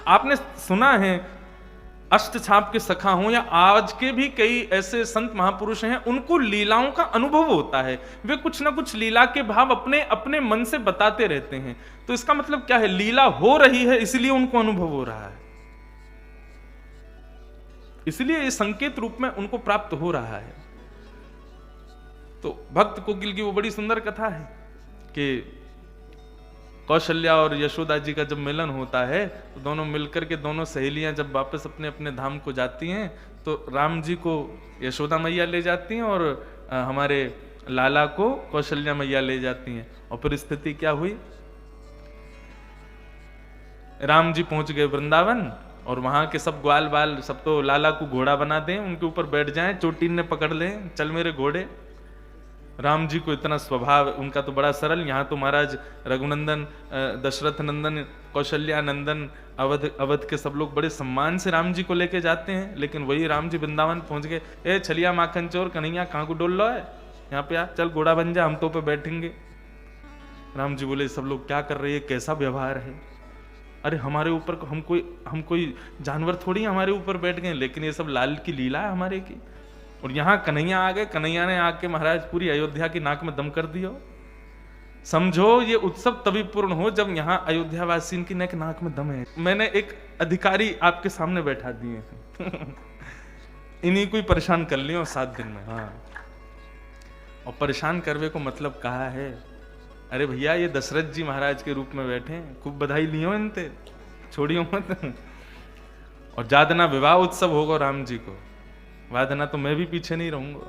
आपने सुना है अष्टछाप के सखा हों या आज के भी कई ऐसे संत महापुरुष हैं, उनको लीलाओं का अनुभव होता है, वे कुछ ना कुछ लीला के भाव अपने अपने मन से बताते रहते हैं। तो इसका मतलब क्या है, लीला हो रही है इसलिए उनको अनुभव हो रहा है, इसलिए ये संकेत रूप में उनको प्राप्त हो रहा है। तो भक्त कोकिल की वो बड़ी सुंदर कथा है कि कौशल्या और यशोदा जी का जब मिलन होता है तो दोनों मिलकर के दोनों सहेलियां जब वापस अपने अपने धाम को जाती हैं तो राम जी को यशोदा मैया ले जाती हैं और हमारे लाला को कौशल्या मैया ले जाती हैं। और फिर स्थिति क्या हुई, राम जी पहुंच गए वृंदावन और वहां के सब ग्वाल बाल सब तो लाला को घोड़ा बना दें, उनके ऊपर बैठ जाएं, चोटीन ने पकड़ लें, चल मेरे घोड़े। राम जी को इतना स्वभाव उनका तो बड़ा सरल, यहाँ तो महाराज रघुनंदन, दशरथ नंदन, कौशल्या नंदन, अवध के सब लोग बड़े सम्मान से राम जी को लेके जाते हैं, लेकिन वही राम जी वृंदावन पहुंच गए, ए छलिया माखन चोर कन्हैया कहाँ को डोल लो है, यहाँ पे आ, चल घोड़ा बन जा, हम तो पे बैठेंगे। राम जी बोले सब लोग क्या कर रहे हैं, कैसा व्यवहार है, अरे हमारे ऊपर हम कोई जानवर थोड़ी हमारे ऊपर बैठ गए, लेकिन ये सब लाल की लीला है हमारे की। और यहां कन्हैया आ गए, कन्हैया ने आके महाराज पूरी अयोध्या की नाक में दम कर दियो। समझो ये उत्सव तभी पूर्ण हो जब यहां अयोध्या वासियों की नाक में दम है। मैंने एक अधिकारी आपके सामने बैठा दिए हैं इन्हीं को परेशान कर लियो 7 दिन में। हाँ, और परेशान करवे को मतलब कहा है, अरे भैया ये दशरथ जी महाराज के रूप में बैठे, खूब बधाई लियो इनते, छोड़ियो मत। और जादना विवाह उत्सव होगा राम जी को, वादना तो मैं भी पीछे नहीं रहूंगा,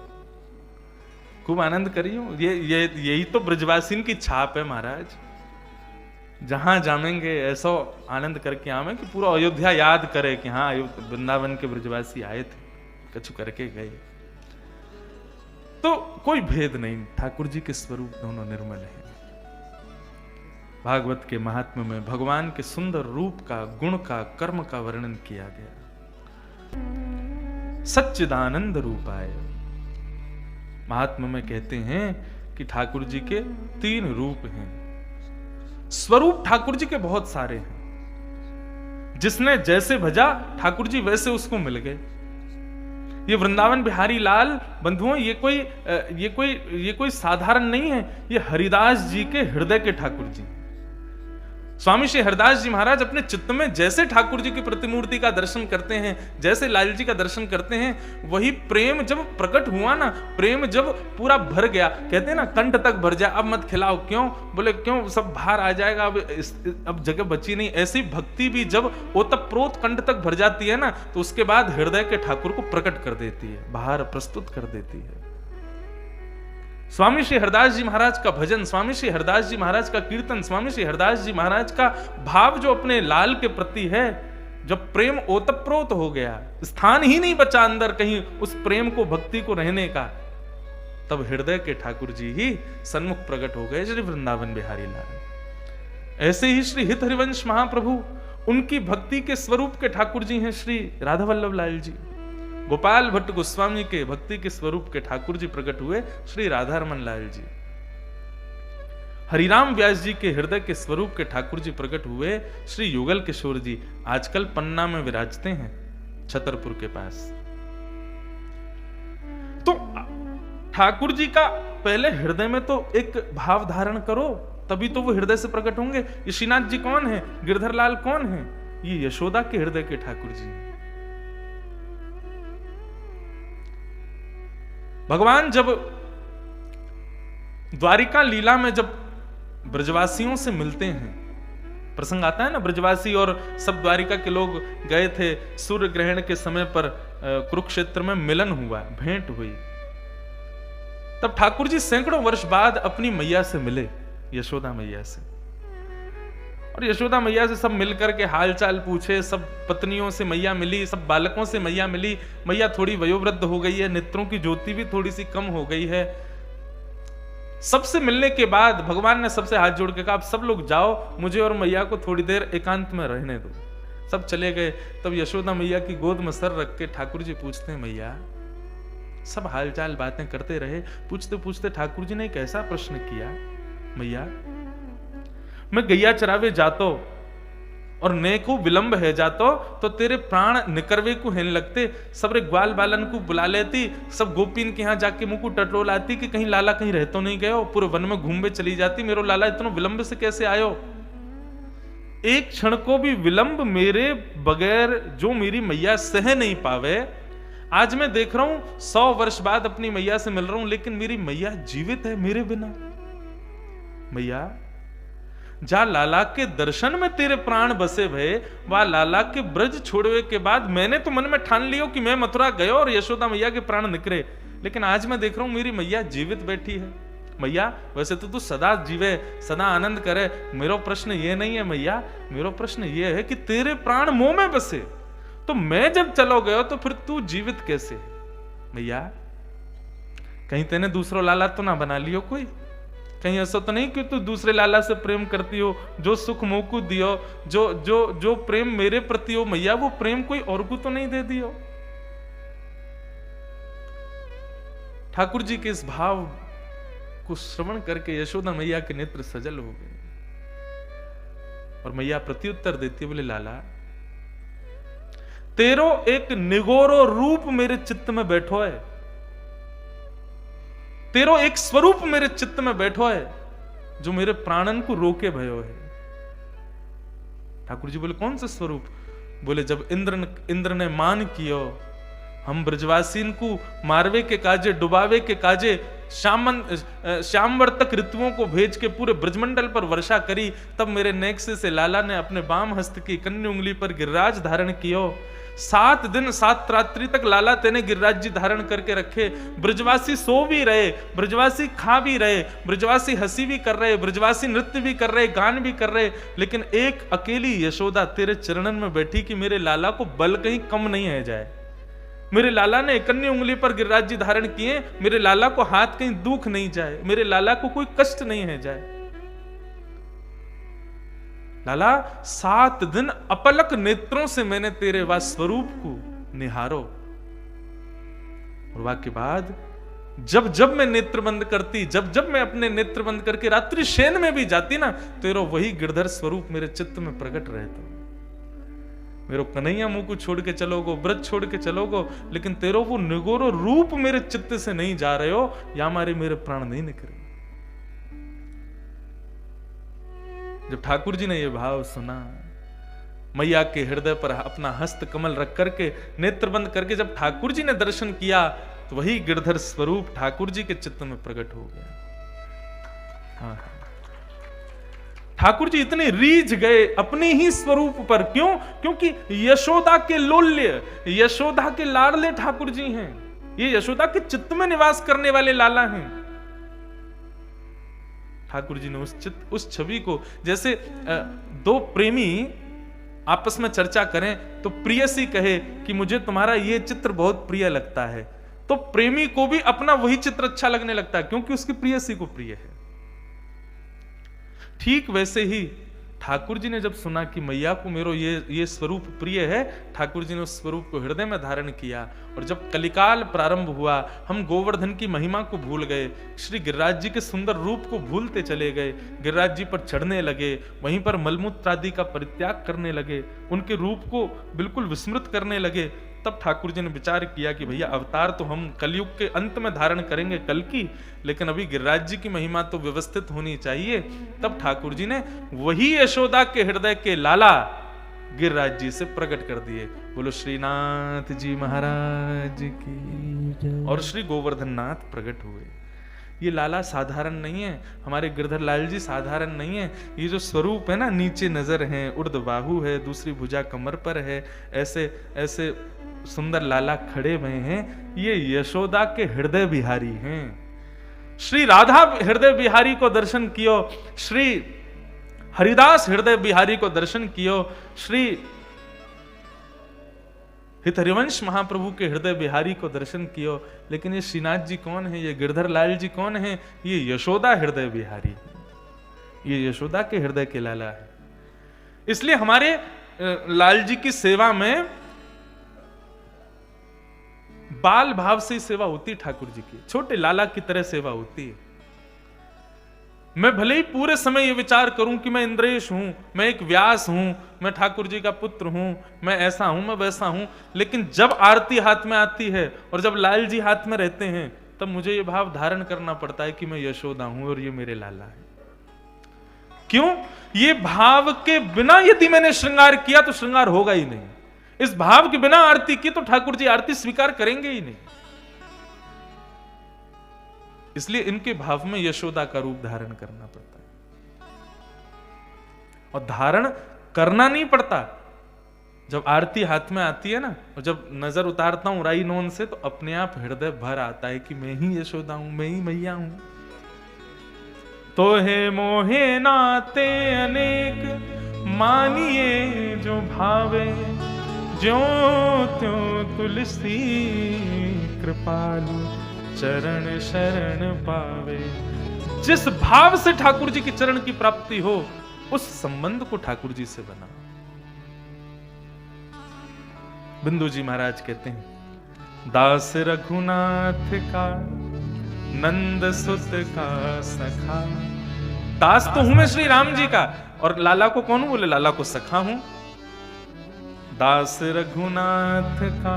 खूब आनंद करियो। यही तो ब्रजवासिन की छाप है महाराज, जहां जामेंगे ऐसा आनंद करके आवे कि पूरा अयोध्या याद करे कि हाँ वृंदावन के ब्रजवासी आए थे, कछु करके गए। तो कोई भेद नहीं, ठाकुर जी के स्वरूप दोनों निर्मल हैं। भागवत के महात्म्य में भगवान के सुंदर रूप का, गुण का, कर्म का वर्णन किया गया। सच्चिदानंद रूपाय, महात्मा में कहते हैं कि ठाकुर जी के 3 रूप हैं। स्वरूप ठाकुर जी के बहुत सारे हैं, जिसने जैसे भजा ठाकुर जी वैसे उसको मिल गए। ये वृंदावन बिहारी लाल बंधुओं, ये कोई साधारण नहीं है, ये हरिदास जी के हृदय के ठाकुर जी। स्वामी श्री हरिदास जी महाराज अपने चित्त में जैसे ठाकुर जी की प्रतिमूर्ति का दर्शन करते हैं, जैसे लाल जी का दर्शन करते हैं, वही प्रेम जब प्रकट हुआ ना, प्रेम जब पूरा भर गया, कहते हैं ना कंठ तक भर जाए, अब मत खिलाओ, क्यों बोले क्यों, सब बाहर आ जाएगा, अब जगह बची नहीं। ऐसी भक्ति भी जब ओतप्रोत कंठ तक भर जाती है ना, तो उसके बाद हृदय के ठाकुर को प्रकट कर देती है, बाहर प्रस्तुत कर देती है। स्वामी श्री हरदास जी महाराज का भजन, स्वामी श्री हरदास जी महाराज का कीर्तन, स्वामी श्री हरदास जी महाराज का भाव जो अपने लाल के प्रति है, जब प्रेम ओतप्रोत हो गया, स्थान ही नहीं बचा अंदर कहीं उस प्रेम को, भक्ति को रहने का, तब हृदय के ठाकुर जी ही सन्मुख प्रकट हो गए, श्री वृंदावन बिहारी लाल। ऐसे ही श्री हित हरिवंश महाप्रभु, उनकी भक्ति के स्वरूप के ठाकुर जी हैं श्री राधा वल्लभ लाल जी। गोपाल भट्ट गोस्वामी के भक्ति के स्वरूप के ठाकुर जी प्रकट हुए श्री राधा रमन लाल जी। हरिराम व्यास जी के हृदय के स्वरूप के ठाकुर जी प्रकट हुए श्री युगल किशोर जी, आजकल पन्ना में विराजते हैं छतरपुर के पास। तो ठाकुर जी का पहले हृदय में तो एक भाव धारण करो, तभी तो वो हृदय से प्रकट होंगे। ये श्रीनाथ जी कौन है, गिरधर लाल कौन है, ये यशोदा के हृदय के ठाकुर जी। भगवान जब द्वारिका लीला में जब ब्रजवासियों से मिलते हैं, प्रसंग आता है ना, ब्रजवासी और सब द्वारिका के लोग गए थे, सूर्य ग्रहण के समय पर कुरुक्षेत्र में मिलन हुआ, भेंट हुई। तब ठाकुर जी सैकड़ों वर्ष बाद अपनी मैया से मिले, यशोदा मैया से, और यशोदा मैया से सब मिलकर के हालचाल पूछे, सब पत्नियों से मैया मिली, सब बालकों से मैया मिली। मैया थोड़ी वयोवृद्ध हो गई है, नेत्रों की ज्योति भी थोड़ी सी कम हो गई है। सबसे मिलने के बाद भगवान ने सबसे हाथ जोड़ के कहा, आप सब लोग जाओ, मुझे और मैया को थोड़ी देर एकांत में रहने दो। सब चले गए। तब यशोदा मैया की गोद में सर रख के ठाकुर जी पूछते हैं, मैया, सब हालचाल बातें करते रहे, पूछते पूछते ठाकुर जी ने एक ऐसा प्रश्न किया, मैया मैं गैया चरावे जातो और नेको विलंब है जातो तो तेरे प्राण निकरवे को हेन लगते। सबरे ग्वाल बालन को बुला लेती, सब गोपीन के यहाँ जाके मुंह को टटोल आती कि कहीं लाला कहीं रह तो नहीं गयो, पूरे वन में घूमवे चली जाती, मेरो लाला इतना विलंब से कैसे आयो। एक क्षण को भी विलंब मेरे बगैर जो मेरी मैया सह नहीं पावे। आज मैं देख रहा हूं 100 वर्ष बाद अपनी मैया से मिल रहा हूं, लेकिन मेरी मैया जीवित है मेरे बिना। मैया जा लाला के दर्शन में तेरे प्राण बसे भय, वह लाला के ब्रज छोड़वे के बाद मैंने तो मन में ठान लियो कि मैं मथुरा गयो और यशोदा मैया के प्राण निकले, लेकिन आज मैं देख रहा हूं मेरी मैया जीवित बैठी है। मैया वैसे तो तू सदा जीवे, सदा आनंद करे, मेरा प्रश्न ये नहीं है मैया, मेरा प्रश्न ये है कि तेरे प्राण मुंह में बसे, तो मैं जब चलो गयो तो फिर तू जीवित कैसे है। मैया कहीं तेने दूसरो लाला तो ना बना लियो कोई, कहीं ऐसा तो नहीं कि तू दूसरे लाला से प्रेम करती हो, जो सुख मोह को दियो, जो जो जो प्रेम मेरे प्रति हो मैया, वो प्रेम कोई और को तो नहीं दे दियो। ठाकुर जी के इस भाव को श्रवण करके यशोदा मैया के नेत्र सजल हो गए और मैया प्रत्युत्तर देती है, बोले लाला तेरो एक निगोरो रूप मेरे चित्त में बैठो है, तेरो एक स्वरूप मेरे चित्त में बैठो है जो मेरे प्राणन को रोके भयो है। ठाकुर जी बोले कौन सा स्वरूप। बोले जब इंद्र ने मान कियो, हम ब्रजवासीन को मारवे के काजे, डुबावे के काजे, श्यामवर्तक ऋतुओं को भेज के पूरे ब्रजमंडल पर वर्षा करी, तब मेरे नेक्से से लाला ने अपने बाम हस्त की कन्या उंगली पर गिरिराज धारण कियो। 7 दिन 7 रात्रि तक लाला तेने गिरिराज जी धारण करके रखे। ब्रजवासी सो भी रहे, ब्रजवासी खा भी रहे, ब्रजवासी हंसी भी कर रहे, ब्रजवासी नृत्य भी कर रहे, गान भी कर रहे, लेकिन एक अकेली यशोदा तेरे चरणन में बैठी कि मेरे लाला को बल कहीं कम नहीं है जाए। मेरे लाला ने कन्या उंगली पर गिरिराज जी धारण किए, मेरे लाला को हाथ कहीं दुख नहीं जाए, मेरे लाला को कोई कष्ट नहीं है जाए। लाला 7 दिन अपलक नेत्रों से मैंने तेरे वह स्वरूप को निहारो, और वह के बाद जब जब मैं नेत्र बंद करती, जब जब मैं अपने नेत्र बंद करके रात्रि शयन में भी जाती ना, तेरा वही गिरधर स्वरूप मेरे चित्त में प्रकट रहता। मेरो कन्हैया मुंह को छोड़ के चलोगो, ब्रज छोड़ के चलोगो, लेकिन तेरो वो निगोरो रूप मेरे चित्त से नहीं जा रहे हो, या मारे मेरे प्राण नहीं निकले। जब ठाकुर जी ने यह भाव सुना, मैया के हृदय पर अपना हस्त कमल रख करके नेत्र बंद करके जब ठाकुर जी ने दर्शन किया, तो वही गिरधर स्वरूप ठाकुर जी के चित्त में प्रकट हो गया। हाँ, ठाकुर जी इतने रीझ गए अपने ही स्वरूप पर। क्यों? क्योंकि यशोदा के लोल्य, यशोदा के लाडले ठाकुर जी हैं, ये यशोदा के चित्त में निवास करने वाले लाला हैं। ठाकुर जी ने उस छवि को, जैसे 2 प्रेमी आपस में चर्चा करें तो प्रियसी कहे कि मुझे तुम्हारा ये चित्र बहुत प्रिय लगता है, तो प्रेमी को भी अपना वही चित्र अच्छा लगने लगता है, क्योंकि उसकी प्रियसी को प्रिय है। ठीक वैसे ही ठाकुर जी ने जब सुना कि मैया को मेरो ये स्वरूप प्रिय है, ठाकुर जी ने उस स्वरूप को हृदय में धारण किया। और जब कलिकाल प्रारंभ हुआ, हम गोवर्धन की महिमा को भूल गए, श्री गिरिराज जी के सुंदर रूप को भूलते चले गए, गिरिराज जी पर चढ़ने लगे, वहीं पर मलमूत्र आदि का परित्याग करने लगे, उनके रूप को बिल्कुल विस्मृत करने लगे। तब ठाकुर जी ने विचार किया कि भैया अवतार तो हम कलयुग के अंत में धारण करेंगे कल की, लेकिन अभी गिरिराज जी की महिमा तो व्यवस्थित होनी चाहिए। तब ठाकुर जी ने वही यशोदा के हृदय के लाला गिरिराज जी से प्रकट कर दिए। बोलो श्रीनाथ जी महाराज की। और श्री गोवर्धन नाथ प्रकट हुए। ये लाला साधारण नहीं है, हमारे गिरधर लाल जी साधारण नहीं है। ये जो स्वरूप है ना, नीचे नजर है, उर्द बाहु है, दूसरी भुजा कमर पर है, ऐसे ऐसे सुंदर लाला खड़े हुए हैं, ये यशोदा के हृदय बिहारी हैं। श्री राधा हृदय बिहारी को दर्शन कियो, श्री हरिदास हृदय बिहारी को दर्शन कियो, श्री हित हरिवंश महाप्रभु के हृदय बिहारी को दर्शन कियो, लेकिन ये श्रीनाथ जी कौन है, ये गिरधर लाल जी कौन है? ये यशोदा हृदय बिहारी, ये यशोदा के हृदय के लाला है। इसलिए हमारे लाल जी की सेवा में बाल भाव से सेवा होती ठाकुर जी की, छोटे लाला की तरह सेवा होती है। मैं भले ही पूरे समय ये विचार करूं कि मैं इंद्रेश हूं, मैं एक व्यास हूं, मैं ठाकुर जी का पुत्र हूं, मैं ऐसा हूं, मैं वैसा हूं, लेकिन जब आरती हाथ में आती है और जब लाल जी हाथ में रहते हैं, तब मुझे ये भाव धारण करना पड़ता है कि मैं यशोदा हूं और ये मेरे लाला है। क्यों? ये भाव के बिना यदि मैंने श्रृंगार किया तो श्रृंगार होगा ही नहीं। इस भाव के बिना आरती की तो ठाकुर जी आरती स्वीकार करेंगे ही नहीं। इसलिए इनके भाव में यशोदा का रूप धारण करना पड़ता है। और धारण करना नहीं पड़ता, जब आरती हाथ में आती है ना, और जब नजर उतारता हूं राई नोन से, तो अपने आप हृदय भर आता है कि मैं ही यशोदा हूं, मैं ही मैया हूं। तो हे मोहे नाते अनेक मानिए जो भावे, ज्यों त्यों तुलसी कृपालु चरण शरण पावे। जिस भाव से ठाकुर जी के चरण की प्राप्ति हो, उस संबंध को ठाकुर जी से बना। बिंदु जी महाराज कहते हैं, दास रघुनाथ का नंद सुत का सखा। दास तो हूं मैं श्री राम जी का, और लाला को कौन हूं? बोले लाला को सखा हूं। दास रघुनाथ का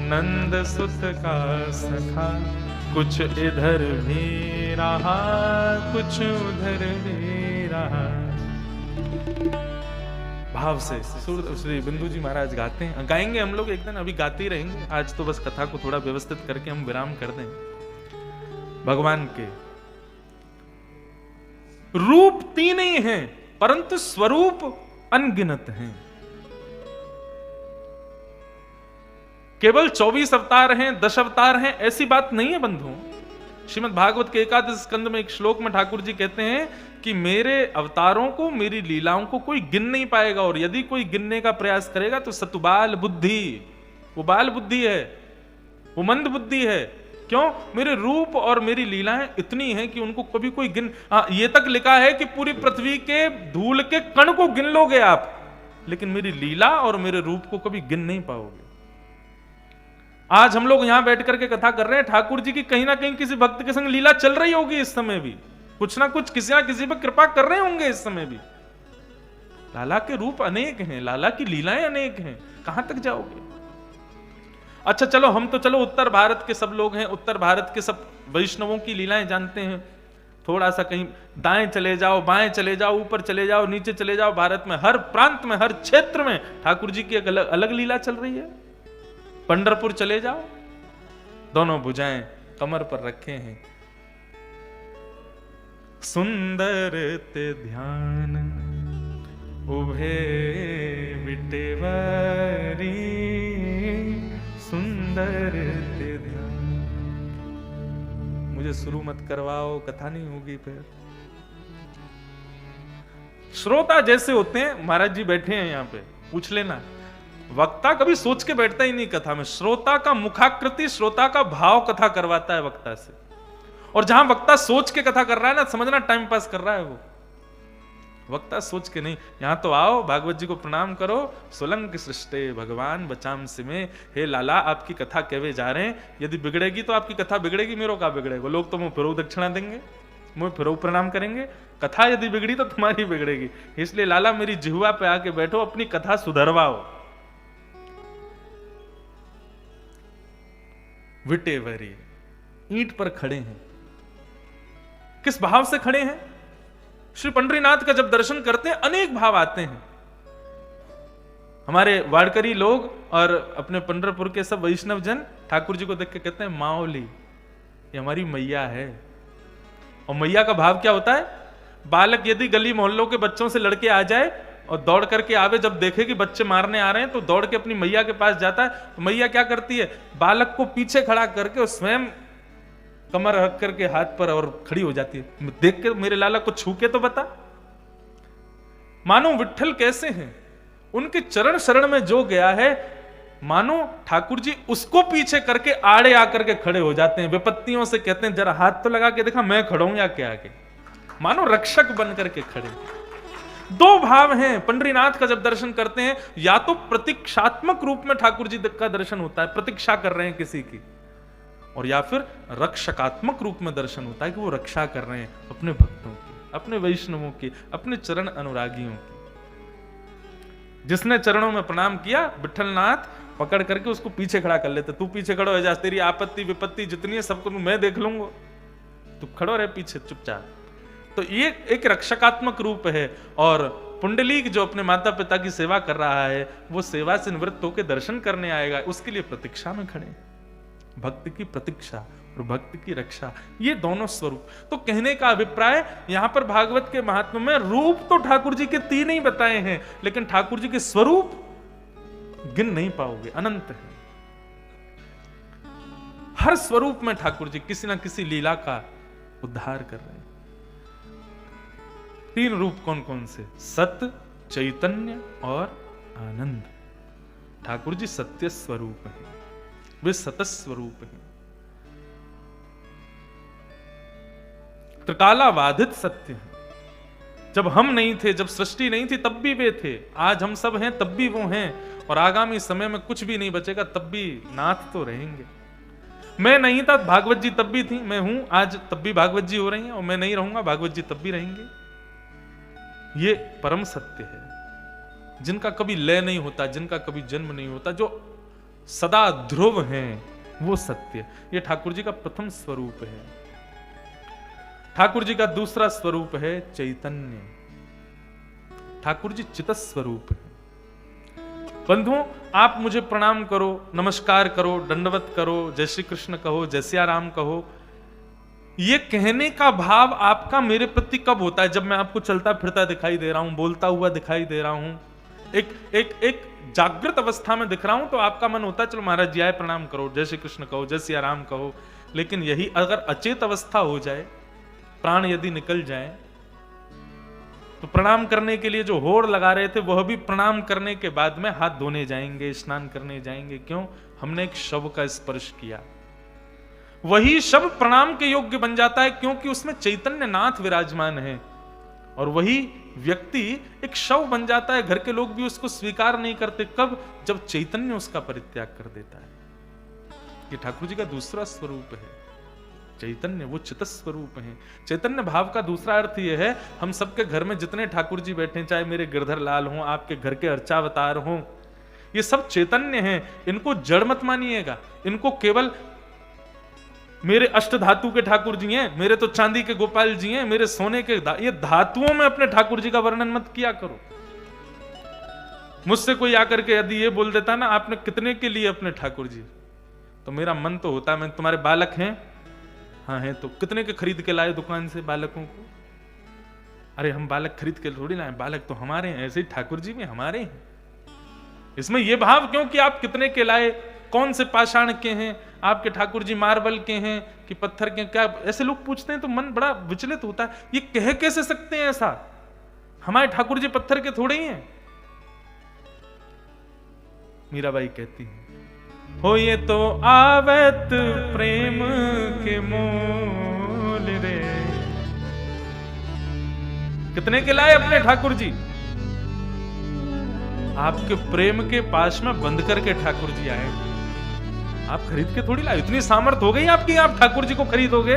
नंद सुत का सखा, कुछ इधर भी रहा, कुछ उधर भी रहा। भाव से श्री बिंदु जी महाराज गाते हैं, गाएंगे हम लोग एक दिन, अभी गाते ही रहेंगे। आज तो बस कथा को थोड़ा व्यवस्थित करके हम विराम कर दें। भगवान के रूप तीन ही हैं, परंतु स्वरूप अनगिनत हैं। केवल 24 अवतार हैं, 10 अवतार हैं, ऐसी बात नहीं है बंधुओं। श्रीमद् भागवत के एकादश स्कंद में एक श्लोक में ठाकुर जी कहते हैं कि मेरे अवतारों को, मेरी लीलाओं को कोई गिन नहीं पाएगा, और यदि कोई गिनने का प्रयास करेगा तो सतुबाल बुद्धि, वो बाल बुद्धि है, वो मंद बुद्धि है। क्यों? मेरे रूप और मेरी लीलाएं इतनी हैं कि उनको कभी कोई गिन, ये तक लिखा है कि पूरी पृथ्वी के धूल के कण को गिन लोगे आप, लेकिन मेरी लीला और मेरे रूप को कभी गिन नहीं पाओगे। आज हम लोग यहां बैठ करके कथा कर रहे हैं, ठाकुर जी की कहीं ना कहीं किसी भक्त के संग लीला चल रही होगी इस समय भी, कुछ ना कुछ किसी ना किसी पर कृपा कर रहे होंगे इस समय भी। लाला के रूप अनेक हैं, लाला की लीलाएं अनेक हैं, कहां तक जाओगे? अच्छा चलो, हम तो चलो उत्तर भारत के सब लोग हैं, उत्तर भारत के सब वैष्णवों की लीलाएं जानते हैं। थोड़ा सा कहीं दाएं चले जाओ, बाएं चले जाओ, ऊपर चले जाओ, नीचे चले जाओ, भारत में हर प्रांत में, हर क्षेत्र में ठाकुर जी की एक अलग लीला चल रही है। पंढरपुर चले जाओ, दोनों भुजाएं कमर पर रखे हैं, सुंदर ते ध्यान उभे विटेवरी, सुंदर ते ध्यान। मुझे शुरू मत करवाओ, कथा नहीं होगी फिर। श्रोता जैसे होते हैं, महाराज जी बैठे हैं यहाँ पे, पूछ लेना। वक्ता कभी सोच के बैठता ही नहीं कथा में, श्रोता का मुखाकृति, श्रोता का भाव कथा करवाता है वक्ता से। और जहां वक्ता सोच के कथा कर रहा है ना, समझना टाइम पास कर रहा है वो, वक्ता सोच के नहीं। यहां तो आओ, भागवत जी को प्रणाम करो, सोलंक सृष्टे भगवान बचाम सिमे। हे लाला, आपकी कथा कहवे जा रहे हैं, यदि बिगड़ेगी तो आपकी कथा बिगड़ेगी, मेरो का बिगड़ेगा। लोग तो मुंह फिरो दक्षिणा देंगे, मुंह फिरो प्रणाम करेंगे, कथा यदि बिगड़ी तो तुम्हारी बिगड़ेगी। इसलिए लाला मेरी जिह्वा पे आके बैठो, अपनी कथा सुधरवाओ। विटेवरी, ईंट पर खड़े हैं। किस भाव से खड़े हैं? श्री पंढरीनाथ का जब दर्शन करते हैं अनेक भाव आते हैं। हमारे वाड़करी लोग और अपने पंढरपुर के सब वैष्णव जन ठाकुर जी को देख के कहते हैं माओली, ये हमारी मैया है। और मैया का भाव क्या होता है? बालक यदि गली मोहल्लों के बच्चों से लड़के आ जाए और दौड़ करके आवे, जब देखे कि बच्चे मारने आ रहे हैं तो दौड़ के अपनी मैया के पास जाता है। तो मैया क्या करती है? बालक को पीछे खड़ा करके और स्वयं कमर रख करके हाथ पर और खड़ी हो जाती है। देख के मेरे लाला को छू के तो बता। मानो विट्ठल कैसे हैं, उनके चरण शरण में जो गया है, मानो ठाकुर जी उसको पीछे करके आड़े आकर के खड़े हो जाते हैं। विपत्तियों से कहते हैं जरा हाथ तो लगा के देखा मैं खड़ा हूं या क्या आगे, मानो रक्षक बन करके खड़े। दो भाव हैं पंढरीनाथ का जब दर्शन करते हैं, या तो प्रतीक्षात्मक रूप में ठाकुर जी का दर्शन होता है, प्रतीक्षा कर रहे हैं किसी की, और या फिर रक्षकात्मक रूप में दर्शन होता है कि वो रक्षा कर रहे हैं अपने भक्तों की, अपने वैष्णवों की, अपने चरण अनुरागियों की। जिसने चरणों में प्रणाम किया, विठलनाथ पकड़ करके उसको पीछे खड़ा कर लेते, तू पीछे खड़ो है जा, तेरी आपत्ति विपत्ति जितनी है सबको मैं देख लूंगा, तू खड़ो रहे पीछे चुपचाप। तो ये एक रक्षकात्मक रूप है। और पुंडलीक जो अपने माता पिता की सेवा कर रहा है, वो सेवा से निवृत्त होकर दर्शन करने आएगा, उसके लिए प्रतीक्षा में खड़े। भक्त की प्रतीक्षा और भक्त की रक्षा, ये दोनों स्वरूप। तो कहने का अभिप्राय यहां पर भागवत के महात्म्य में रूप तो ठाकुर जी के 3 ही बताए हैं, लेकिन ठाकुर जी के स्वरूप गिन नहीं पाओगे, अनंत है। हर स्वरूप में ठाकुर जी किसी ना किसी लीला का उद्धार कर रहे हैं। 3 रूप कौन कौन से? सत्य, चैतन्य और आनंद। ठाकुर जी सत्य स्वरूप है, वे सत स्वरूप है, त्रिकालाबाधित सत्य है। जब हम नहीं थे, जब सृष्टि नहीं थी, तब भी वे थे। आज हम सब हैं, तब भी वो हैं, और आगामी समय में कुछ भी नहीं बचेगा, तब भी नाथ तो रहेंगे। मैं नहीं था, भागवत जी तब भी थी, मैं हूं आज, तब भी भागवत जी हो रही हैं, और मैं नहीं रहूंगा, भागवत जी तब भी रहेंगे। ये परम सत्य है, जिनका कभी लय नहीं होता, जिनका कभी जन्म नहीं होता, जो सदा ध्रुव हैं, वो सत्य। ये ठाकुर जी का प्रथम स्वरूप है। ठाकुर जी का दूसरा स्वरूप है चैतन्य। ठाकुर जी चित स्वरूप है। बंधुओं, आप मुझे प्रणाम करो, नमस्कार करो, दंडवत करो, जय श्री कृष्ण कहो, जय सिया राम कहो, ये कहने का भाव आपका मेरे प्रति कब होता है? जब मैं आपको चलता फिरता दिखाई दे रहा हूं, बोलता हुआ दिखाई दे रहा हूं, एक जागृत अवस्था में दिख रहा हूं, तो आपका मन होता है चलो महाराज जी आए, प्रणाम करो, जय श्री कृष्ण कहो, जय सिया राम कहो। लेकिन यही अगर अचेत अवस्था हो जाए, प्राण यदि निकल जाए, तो प्रणाम करने के लिए जो होड़ लगा रहे थे, वह भी प्रणाम करने के बाद में हाथ धोने जाएंगे, स्नान करने जाएंगे। क्यों? हमने एक शव का स्पर्श किया। वही शव प्रणाम के योग्य बन जाता है, क्योंकि उसमें चैतन्य नाथ विराजमान है। और वही व्यक्ति एक शव बन जाता है, घर के लोग भी उसको स्वीकार नहीं करते। कब? जब चैतन्य उसका परित्याग कर देता है। ये ठाकुर जी का दूसरा स्वरूप है चैतन्य, वो चित स्वरूप है। चैतन्य भाव का दूसरा अर्थ यह है, हम सबके घर में जितने ठाकुर जी बैठे, चाहे मेरे गिरधर लाल हों, आपके घर के अर्चावतार हों, ये सब चैतन्य हैं। इनको जड़ मत मानिएगा, इनको केवल मेरे अष्ट धातु के ठाकुर जी हैं, मेरे तो चांदी के गोपाल जी हैं, मेरे सोने के ये धातुओं में अपने ठाकुर जी का वर्णन मत किया करो। मुझसे कोई आकर के यदि ये बोल देता ना, आपने कितने के लिए अपने ठाकुर जी, तो मेरा मन तो होता, मैं तुम्हारे बालक हैं, हाँ हैं, तो कितने के खरीद के लाए दुकान से बालकों को? अरे हम बालक खरीद के थोड़ी लाए, बालक तो हमारे हैं, ऐसे ही ठाकुर जी भी हमारे हैं। इसमें यह भाव क्यों कि आप कितने के लाए, कौन से पाषाण के हैं, आपके ठाकुर जी मार्बल के हैं कि पत्थर के? क्या ऐसे लोग पूछते हैं तो मन बड़ा विचलित होता है। ये कह कैसे सकते हैं ऐसा? हमारे ठाकुर जी पत्थर के थोड़े ही हैं। मीराबाई कहती है, हो ये तो आवत प्रेम के मोल रे। कितने के लाए अपने ठाकुर जी? आपके प्रेम के पास में बंद करके ठाकुर जी आए, आप खरीद के थोड़ी लाए। इतनी सामर्थ हो गई आपकी, आप ठाकुर जी को खरीदोगे?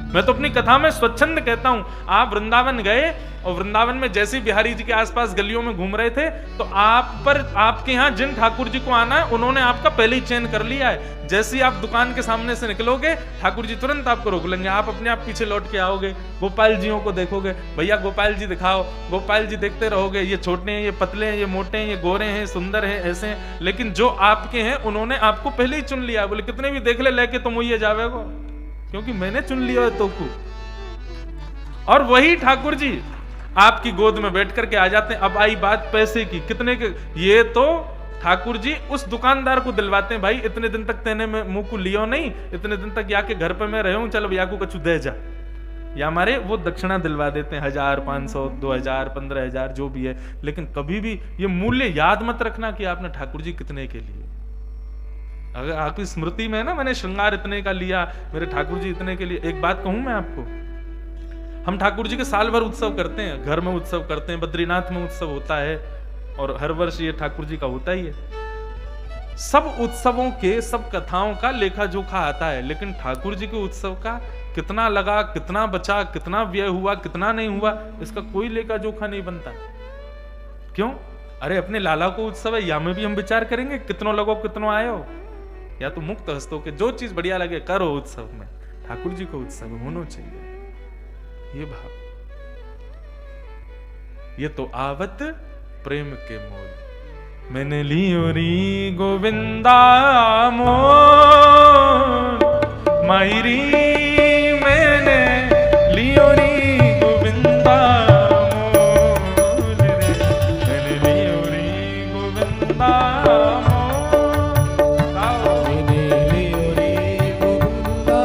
मैं तो अपनी कथा में स्वच्छंद कहता हूं, आप वृंदावन गए और वृंदावन में जैसे बिहारी जी के आसपास गलियों में घूम रहे थे, तो आप पर, आपके यहां जिन ठाकुर जी को आना है, उन्होंने आपका पहले ही चयन कर लिया है। जैसे ही आप दुकान के सामने से निकलोगे, ठाकुर जी तुरंत आपको रोक लेंगे, आप अपने आप पीछे लौट के आओगे, गोपाल जियों को देखोगे, भैया गोपाल जी दिखाओ, गोपाल जी देखते रहोगे, ये छोटे हैं, ये पतले हैं, ये मोटे हैं, ये गोरे हैं, सुंदर हैं, ऐसे हैं। लेकिन जो आपके हैं, उन्होंने आपको पहले ही चुन लिया। बोले कितने भी देख ले, लेके तुम ये जावेगो, क्योंकि मैंने चुन लिया है तो को। और वही ठाकुर जी आपकी गोद में बैठ करके आ जाते हैं। अब आई बात पैसे की, कितने के? ये तो ठाकुर जी उस दुकानदार को दिलवाते हैं, भाई इतने दिन तक तेने में मुंह को लियो नहीं, इतने दिन तक याके घर पे मैं रहे हूं, चलो या को कछु दे जा, या हमारे वो दक्षिणा दिलवा देते हैं, 1000, 500, 2000, 15000 जो भी है। लेकिन कभी भी ये मूल्य याद मत रखना कि आपने ठाकुर जी कितने के लिए। अगर आपकी स्मृति में है ना, मैंने श्रृंगार इतने का लिया, मेरे ठाकुर जी इतने के लिए। एक बात कहूं मैं आपको, हम ठाकुर जी के साल भर उत्सव करते हैं, घर में उत्सव करते हैं, बद्रीनाथ में उत्सव होता है, और हर वर्ष ये ठाकुर जी का होता ही है। सब उत्सवों के, सब कथाओं का लेखा जोखा आता है, लेकिन ठाकुर जी के उत्सव का कितना लगा, कितना बचा, कितना व्यय हुआ, कितना नहीं हुआ, इसका कोई लेखा जोखा नहीं बनता। क्यों? अरे अपने लाला को उत्सव है, या में भी हम विचार करेंगे कितनों लगो कितनों आयो, या तो मुक्त हस्तों के जो चीज बढ़िया लगे करो उत्सव में। ठाकुर जी को उत्सव होना चाहिए, ये भाव। ये तो आवत प्रेम के मोल, मैंने लियो री गोविंदा मोल, मायरी मैंने लियो री गोविंदा मोल रे, मैंने लियो री गोविंदा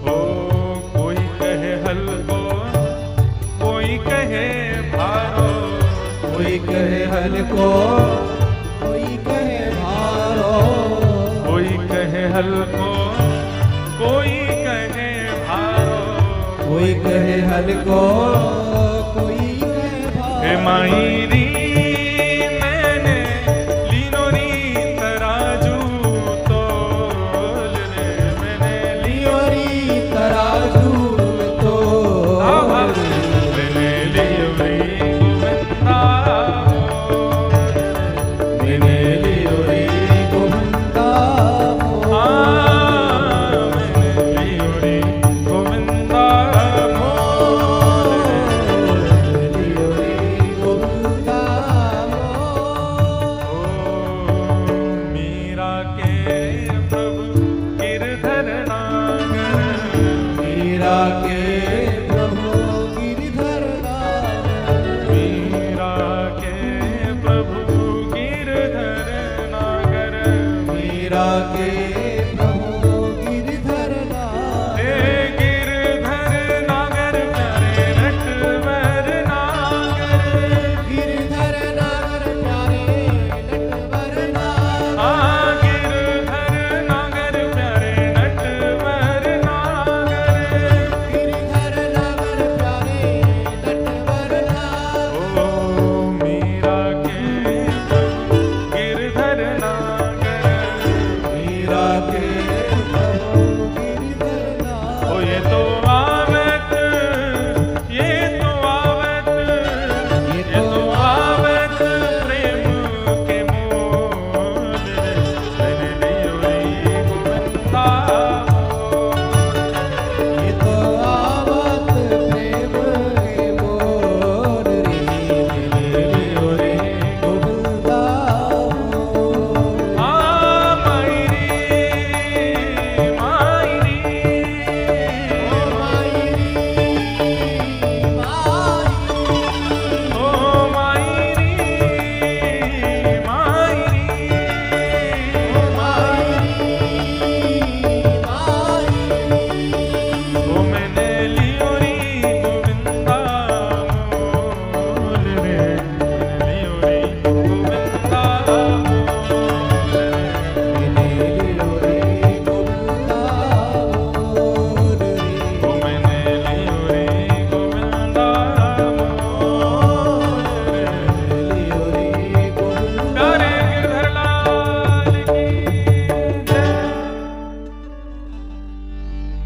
को, कोई कहे भारो, कोई कहे हल्को, कोई कहे भारो, कोई कहे हल्को, कोई कहे भारो। हे मायरी मैंने लीनो री तराजू तोल रे, मैंने लियो री तराजू तोल रे, मैंने लियो री गोविंदा,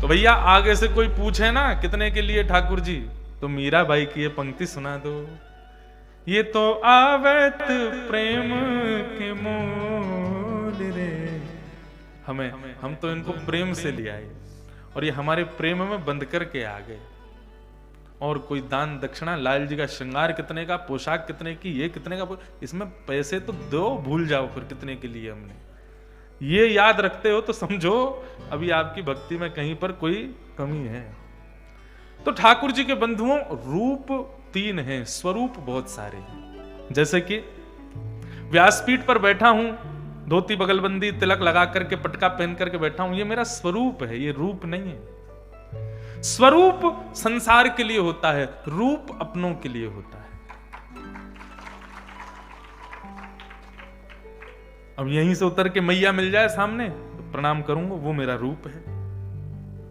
भैया आगे से कोई पूछे ना कितने के लिए ठाकुर जी, तो मीरा बाई की ये पंक्ति सुना दो, ये तो आवत प्रेम के मोल रे। हम तो इनको प्रेम से ले आए और ये हमारे प्रेम में बंद करके आ गए। और कोई दान दक्षिणा, लाल जी का श्रृंगार कितने का, पोशाक कितने की, ये कितने का, इसमें पैसे तो दो, भूल जाओ फिर कितने के लिए हमने। ये याद रखते हो तो समझो अभी आपकी भक्ति में कहीं पर कोई कमी है। तो ठाकुर जी के बंधुओं, रूप 3 हैं, स्वरूप बहुत सारे हैं। जैसे कि व्यासपीठ पर बैठा हूं, धोती बगलबंदी तिलक लगा करके पटका पहन करके बैठा हूं, ये मेरा स्वरूप है, ये रूप नहीं है। स्वरूप संसार के लिए होता है, रूप अपनों के लिए होता है। अब यहीं से उतर के मैया मिल जाए सामने तो प्रणाम करूंगा, वो मेरा रूप है।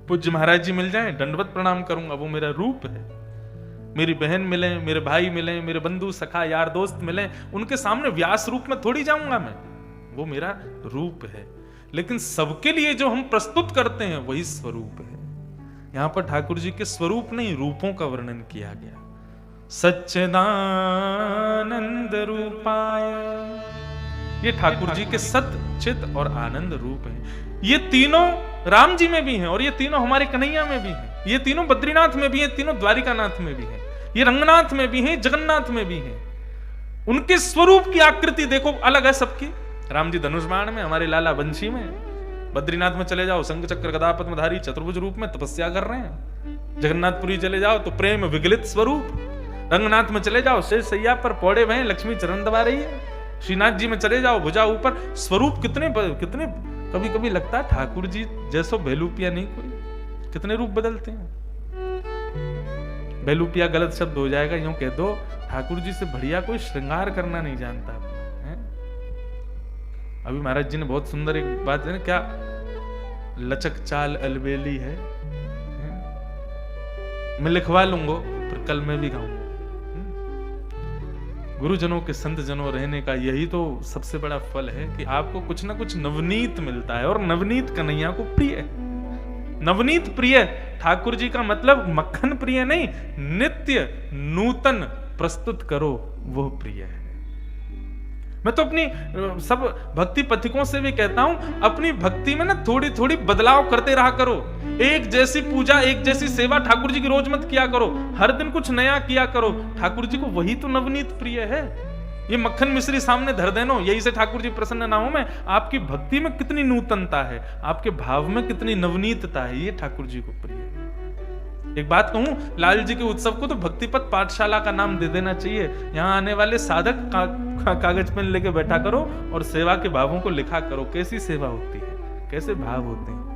पूज्य महाराज जी मिल जाए, दंडवत प्रणाम करूंगा, वो मेरा रूप है। मेरी बहन मिले, मेरे भाई मिले, मेरे बंधु सखा यार दोस्त मिले, उनके सामने व्यास रूप में थोड़ी जाऊंगा मैं, वो मेरा रूप है। लेकिन सबके लिए जो हम प्रस्तुत करते हैं वही स्वरूप है। यहां पर ठाकुर जी के स्वरूप नहीं, रूपों का वर्णन किया गया। सच्चिदानंद रूपाय, ये ठाकुर जी के सत चित और आनंद रूप है। ये तीनों राम जी में भी हैं और ये तीनों हमारे कन्हैया में भी हैं। ये तीनों बद्रीनाथ में भी हैं, तीनों द्वारिकानाथ में भी हैं, ये रंगनाथ में भी हैं, जगन्नाथ में भी हैं। उनके स्वरूप की आकृति देखो अलग है सबकी। राम जी धनुष बाण में, हमारे लाला बंशी में। बद्रीनाथ में चले जाओ, शंख चक्र गदा पद्मधारी चतुर्भुज रूप में तपस्या कर रहे हैं। जगन्नाथपुरी चले जाओ तो प्रेम विगलित स्वरूप। रंगनाथ में चले जाओ, शेष सैया पर पौड़े भय लक्ष्मी चरण दबा रही है। श्रीनाथ जी में चले जाओ, भुजा ऊपर। स्वरूप कितने कितने, कभी कभी लगता है ठाकुर जी जैसो बेलूपिया नहीं कोई, कितने रूप बदलते हैं। बेलूपिया गलत शब्द हो जाएगा, यूं कह दो ठाकुर जी से बढ़िया कोई श्रृंगार करना नहीं जानता है? अभी महाराज जी ने बहुत सुंदर एक बात है ना, क्या लचक चाल अलबेली है, मैं लिखवा लूंगा फिर कल मैं भी गाऊंगा। गुरुजनों के संत जनों रहने का यही तो सबसे बड़ा फल है कि आपको कुछ ना कुछ नवनीत मिलता है, और नवनीत कन्हैया को प्रिय है। नवनीत प्रिय ठाकुर जी का मतलब मक्खन प्रिय नहीं, नित्य नूतन प्रस्तुत करो वो प्रिय है। मैं तो अपनी सब भक्ति पथिकों से भी कहता हूं, अपनी भक्ति में ना थोड़ी थोड़ी बदलाव करते रहा करो। एक जैसी पूजा, एक जैसी सेवा ठाकुर जी की रोज मत किया करो, हर दिन कुछ नया किया करो। ठाकुर जी को वही तो नवनीत प्रिय है। ये मक्खन मिश्री सामने धर देनो, यही से ठाकुर जी प्रसन्न ना हो मैं। आपकी भक्ति में कितनी नूतनता है, आपके भाव में कितनी नवनीतता है, ये ठाकुर जी को प्रिय है। एक बात कहूं, लाल जी के उत्सव को तो भक्तिपथ पाठशाला का नाम दे देना चाहिए। यहाँ आने वाले साधक कागज पेन लेके बैठा करो और सेवा के भावों को लिखा करो। कैसी सेवा होती है, कैसे भाव होते हैं।